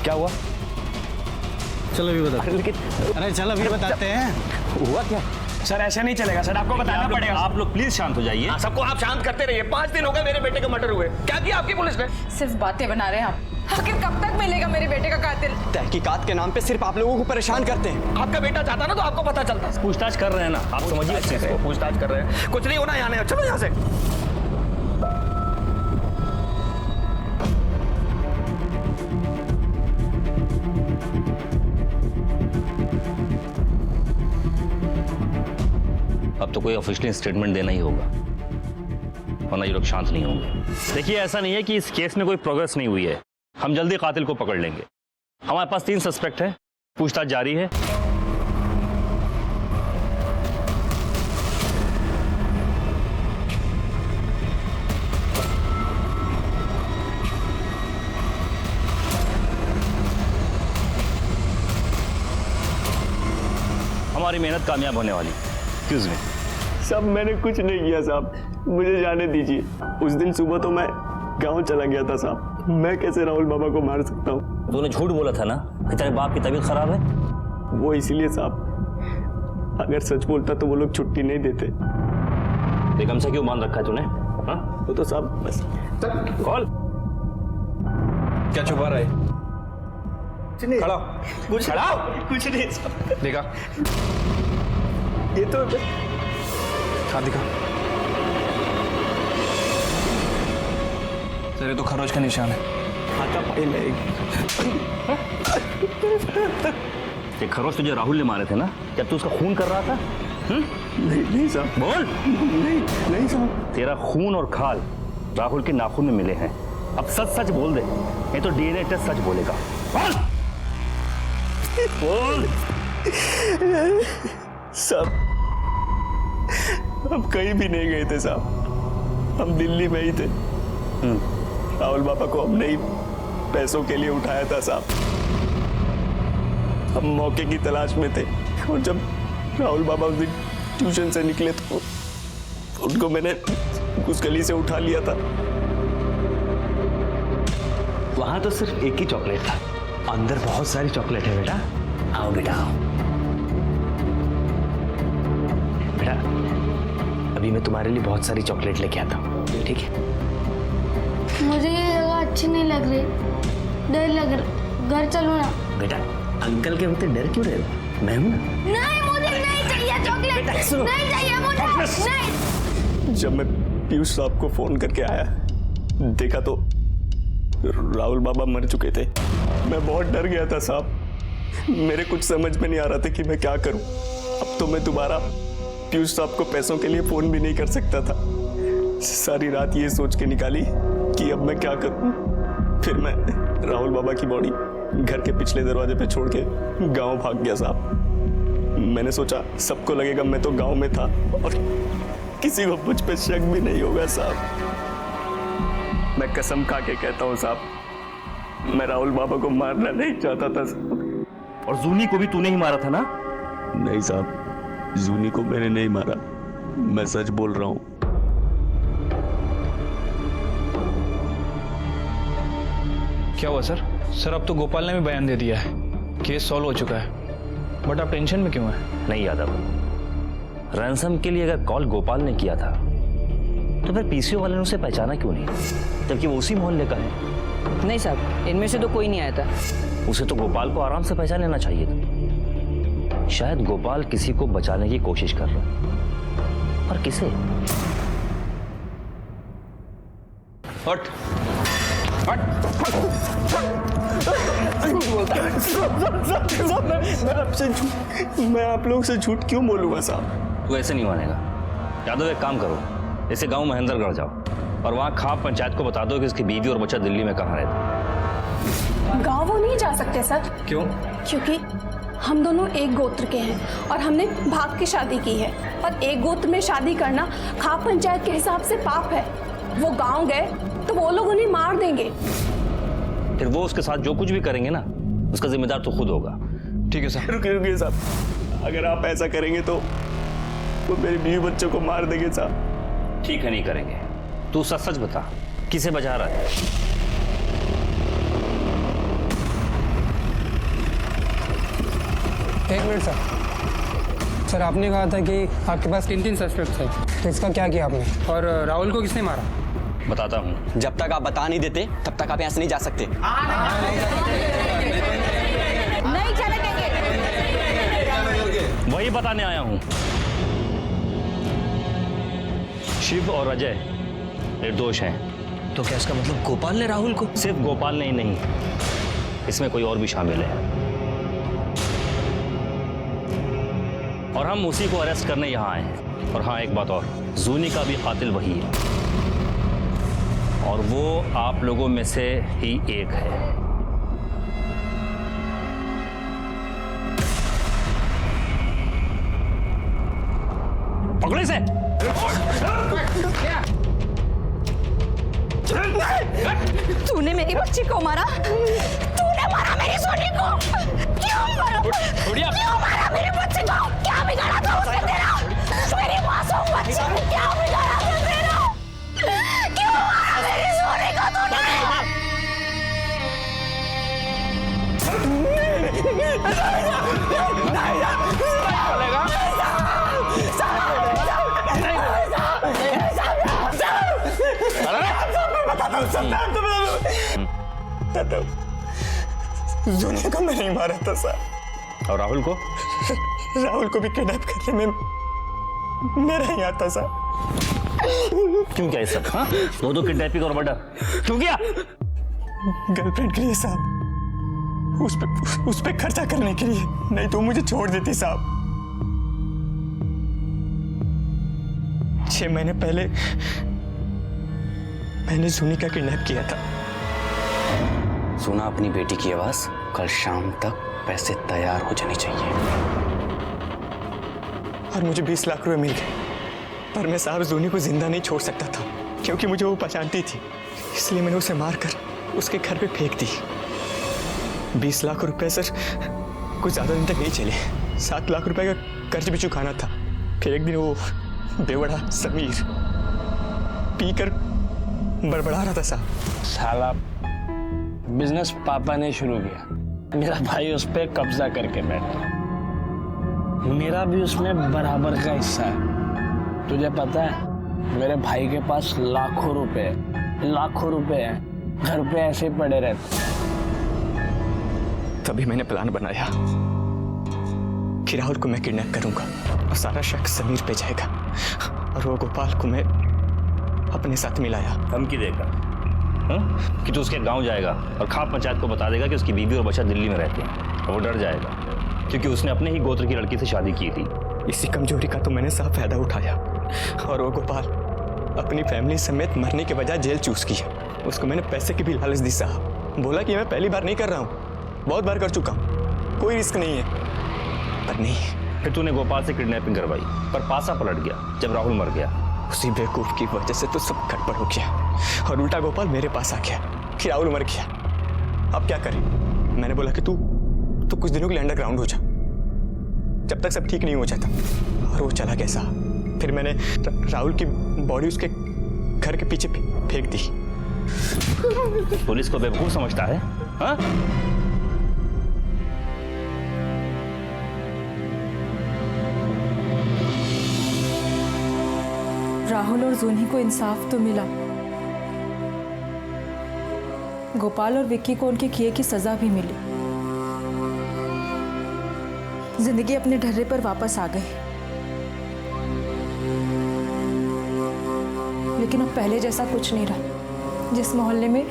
S7: क्या हुआ?
S12: चलो अभी बता।
S10: लेकिन
S12: अरे चल अभी बताते हैं।
S10: हुआ क्या? सर ऐसा नहीं चलेगा सर, आपको बताना पड़ेगा।
S9: आप लोग प्लीज शांत हो जाइए।
S2: सबको आप शांत करते रहिए। 5 दिन हो गए मेरे बेटे का मर्डर हुए। क्या किया आपकी पुलिस ने?
S4: सिर्फ बातें बना रहे हैं आप। आखिर कब तक मिलेगा मेरे बेटे का कातिल?
S3: तहकीकात के नाम पे सिर्फ आप लोगों को परेशान करते हैं।
S2: आपका बेटा चाहता ना तो आपको पता चलता।
S9: पूछताछ कर रहे हैं ना, आप समझिए अच्छे से।
S2: पूछताछ कर रहे हैं, कुछ नहीं होना। यहाँ चलो यहाँ से।
S9: अब तो कोई ऑफिशियल स्टेटमेंट देना ही होगा, वरना ये लोग शांत नहीं होंगे। देखिए, ऐसा नहीं है कि इस केस में कोई प्रोग्रेस नहीं हुई है। हम जल्दी कातिल को पकड़ लेंगे। हमारे पास 3 सस्पेक्ट हैं, पूछताछ जारी है। हमारी मेहनत कामयाब होने वाली। Excuse me.
S10: साहब मैंने कुछ नहीं किया साहब, मुझे जाने दीजिए। उस दिन सुबह तो मैं गांव चला गया था साहब। मैं कैसे राहुल बाबा को मार सकता हूँ?
S9: तूने झूठ बोला था ना कि तेरे बाप की तबीयत खराब है।
S10: वो इसीलिए साहब, अगर सच बोलता तो वो लोग छुट्टी नहीं देते।
S9: बेगम से क्यों मान रखा है तूने? हाँ
S10: वो तो साहब बस
S9: कॉल।
S11: क्या छुपा रहा है? खड़ा
S10: कुछ कुछ नहीं साहब।
S11: देखा?
S10: ये तो
S11: हाँ दिखा। सर ये तो खरोच का निशान है।
S9: ये खरोच तुझे राहुल ने मारे थे ना, जब तू उसका खून कर रहा था?
S10: नहीं साहब।
S9: बोल।
S10: नहीं साहब।
S9: तेरा खून और खाल राहुल के नाखून में मिले हैं। अब सच सच बोल दे, नहीं तो डीएनए टेस्ट सच बोलेगा। बोल। बोल।
S10: साहब हम कहीं भी नहीं गए थे साहब, हम दिल्ली में ही थे। राहुल बाबा को हमने ही पैसों के लिए उठाया था साहब। हम मौके की तलाश में थे और जब राहुल बाबा उस दिन ट्यूशन से निकले तो उनको मैंने उस गली से उठा लिया था।
S16: वहां तो सिर्फ एक ही चॉकलेट था, अंदर बहुत सारी चॉकलेट है बेटा। आओ बेटा आओ। बेटा अभी मैं तुम्हारे लिए बहुत सारी चॉकलेट लेके आता हूँ, ठीक है?
S6: मुझे ये जगह अच्छी नहीं लग रही, डर लग रहा। घर चलो ना।
S16: बेटा अंकल के होते डर क्यों रहे हो? मैं हूं ना।
S6: नहीं मुझे नहीं चाहिए चॉकलेट। नहीं चाहिए मुझे। नहीं।
S10: जब मैं पीयूष साहब को फोन करके आया, देखा तो राहुल बाबा मर चुके थे। मैं बहुत डर गया था साहब। मेरे कुछ समझ में नहीं आ रहा था कि मैं क्या करूं। अब तो मैं दोबारा पीयूष साहब को पैसों के लिए फोन भी नहीं कर सकता था। सारी रात ये सोच के निकाली कि अब मैं क्या करूं। फिर मैं राहुल बाबा की बॉडी घर के पिछले दरवाजे पे छोड़ के गांव भाग गया साहब। मैंने सोचा सबको लगेगा मैं तो गांव में था और किसी को मुझ पे शक भी नहीं होगा साहब। मैं कसम खा के कहता हूँ साहब, मैं राहुल बाबा को मारना नहीं चाहता था साहब।
S9: और जूनी को भी तूने ही मारा था ना?
S10: नहीं साहब, जूनी को मैंने नहीं मारा, मैं सच बोल रहा हूँ।
S11: क्या हुआ सर? सर अब तो गोपाल ने भी बयान दे दिया है, केस सॉल्व हो चुका है। बट आप टेंशन में क्यों हैं?
S9: नहीं यादव, रैंसम के लिए अगर कॉल गोपाल ने किया था तो फिर पीसीओ वाले ने उसे पहचाना क्यों नहीं, जबकि वो उसी मोहल्ले का है?
S8: नहीं साहब, इनमें से तो कोई नहीं आया था।
S9: उसे तो गोपाल को आराम से पहचान लेना चाहिए था। शायद गोपाल किसी को बचाने की कोशिश कर रहा है, पर किसे?
S11: हट।
S10: मैं आप लोग से झूठ क्यों बोलूंगा साहब?
S9: तू ऐसे नहीं मानेगा। यादव एक काम करो, इसे गांव महेंद्रगढ़ जाओ और वहां खाप पंचायत को बता दो कि इसकी बीवी और बच्चा दिल्ली में कहाँ रहते।
S4: गाँव वो नहीं जा सकते सर।
S11: क्यों?
S4: क्योंकि हम दोनों एक गोत्र के हैं और हमने भाग की शादी की है और एक गोत्र में शादी करना खाप पंचायत के हिसाब से पाप है। वो गांव गए तो वो लोग उन्हें मार देंगे।
S9: फिर वो उसके साथ जो कुछ भी करेंगे ना, उसका जिम्मेदार तो खुद होगा।
S11: ठीक है साहब।
S10: रुकिए साहब, अगर आप ऐसा करेंगे तो वो मेरे बीवी बच्चों को मार देंगे साहब।
S9: ठीक है, नहीं करेंगे। तू सच सच बता, किसे बचा रहा है?
S17: एक मिनट सर, आपने कहा था कि आपके पास 3 सस्पेक्ट्स हैं, तो इसका क्या किया आपने? और राहुल को किसने मारा?
S9: बताता हूँ।
S3: जब तक आप बता नहीं देते तब तक आप यहाँ से नहीं जा सकते।
S4: नहीं चले देंगे।
S9: वही बताने आया हूँ। शिव और अजय निर्दोष हैं।
S3: तो क्या इसका मतलब गोपाल ने राहुल को?
S9: सिर्फ गोपाल ने ही नहीं, इसमें कोई और भी शामिल है, और हम उसी को अरेस्ट करने यहाँ आए हैं। और हाँ, एक बात और, जूनी का भी कातिल वही है, और वो आप लोगों में से ही एक है। पकड़ो इसे।
S4: तूने मेरी बच्ची को मारा? तूने मारा मेरी सोनी को? क्यों मारा? क्यों मारा मेरी बच्ची को? क्या बिगाड़ा था उसने तेरा? मेरी मासूम बच्ची को क्या बिगाड़ा था तेरा? क्यों मारा मेरी सोनी को तूने?
S16: जूनिया को मैं नहीं मारा था सर।
S9: और राहुल को?
S16: राहुल को भी किडनैप करने में मेरा ही आता सर।
S9: क्यों किया ये सब? हाँ, दो किडनैपिंग और मर्डर क्यों किया?
S16: गर्लफ्रेंड के लिए साहब, उस पे खर्चा करने के लिए, नहीं तो मुझे छोड़ देती साहब। 6 महीने पहले मैंने जूनी का किडनैप किया था। सुना अपनी बेटी की आवाज? कल शाम तक पैसे तैयार हो जाने चाहिए। और मुझे 20 लाख रुपए मिल गए, पर मैं साहब जूनी को जिंदा नहीं छोड़ सकता था, क्योंकि मुझे वो पहचानती थी, इसलिए मैंने उसे मारकर उसके घर पे फेंक दी। 20 लाख रुपए सर कुछ ज्यादा दिन तक नहीं चले। 7 लाख रुपए का कर्ज भी चुकाना था। फिर एक दिन वो बेवड़ा समीर पीकर बड़बड़ा रहा था साहब।
S10: साला बिजनेस पापा ने शुरू किया, मेरा भाई उस पर कब्जा करके बैठा, मेरा भी उसमें बराबर का हिस्सा है। तुझे पता है मेरे भाई के पास लाखों रुपए हैं, घर पे ऐसे पड़े रहते।
S16: तभी मैंने प्लान बनाया कि राहुल को मैं किडनैप करूंगा और सारा शक समीर पे जाएगा, और वो गोपाल को मैं अपने साथ मिलाया।
S9: धमकी देगा कि तू उसके गांव जाएगा और खाप पंचायत को बता देगा कि उसकी बीवी और बच्चा दिल्ली में रहते हैं, और वो डर जाएगा क्योंकि उसने अपने ही गोत्र की लड़की से शादी की थी।
S16: इसी कमजोरी का तो मैंने साफ फायदा उठाया, और वो गोपाल अपनी फैमिली समेत मरने के बजाय जेल चूज किया। उसको मैंने पैसे की भी लालच दी साहब। बोला कि मैं पहली बार नहीं कर रहा हूँ, बहुत बार कर चुका हूँ, कोई रिस्क नहीं है। पर नहीं,
S9: फिर तूने गोपाल से किडनैपिंग करवाई, पर पासा पलट गया जब राहुल मर गया।
S16: उसी बेवकूफ की वजह से तो सब गड़बड़ हो गया, और उल्टा गोपाल मेरे पास आ गया कि राहुल मर गया, अब क्या करें? मैंने बोला कि तू कुछ दिनों के लिए अंडरग्राउंड हो जा, जब तक सब ठीक नहीं हो जाता, और वो चला गया साहब। फिर मैंने राहुल की बॉडी उसके घर के पीछे फेंक दी।
S9: पुलिस को बेवकूफ समझता है? हाँ?
S4: राहुल और जूनी को इंसाफ तो मिला, गोपाल और विक्की को उनके किए की सजा भी मिली। जिंदगी अपने ढर्रे पर वापस आ गई, लेकिन अब पहले जैसा कुछ नहीं रहा। जिस मोहल्ले में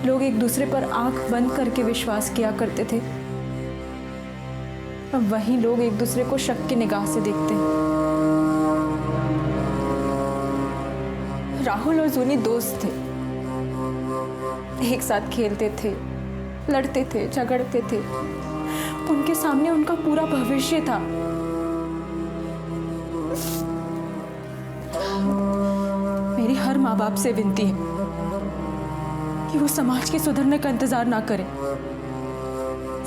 S4: लोग एक दूसरे पर आंख बंद करके विश्वास किया करते थे, अब वही लोग एक दूसरे को शक की निगाह से देखते हैं। राहुल और जूनी दोस्त थे, एक साथ खेलते थे, लड़ते थे, झगड़ते थे। उनके सामने उनका पूरा भविष्य था। मेरी हर माँ बाप से विनती है कि वो समाज के सुधरने का इंतजार ना करें।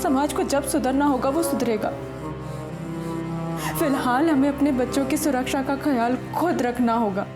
S4: समाज को जब सुधरना होगा वो सुधरेगा। फिलहाल हमें अपने बच्चों की सुरक्षा का ख्याल खुद रखना होगा।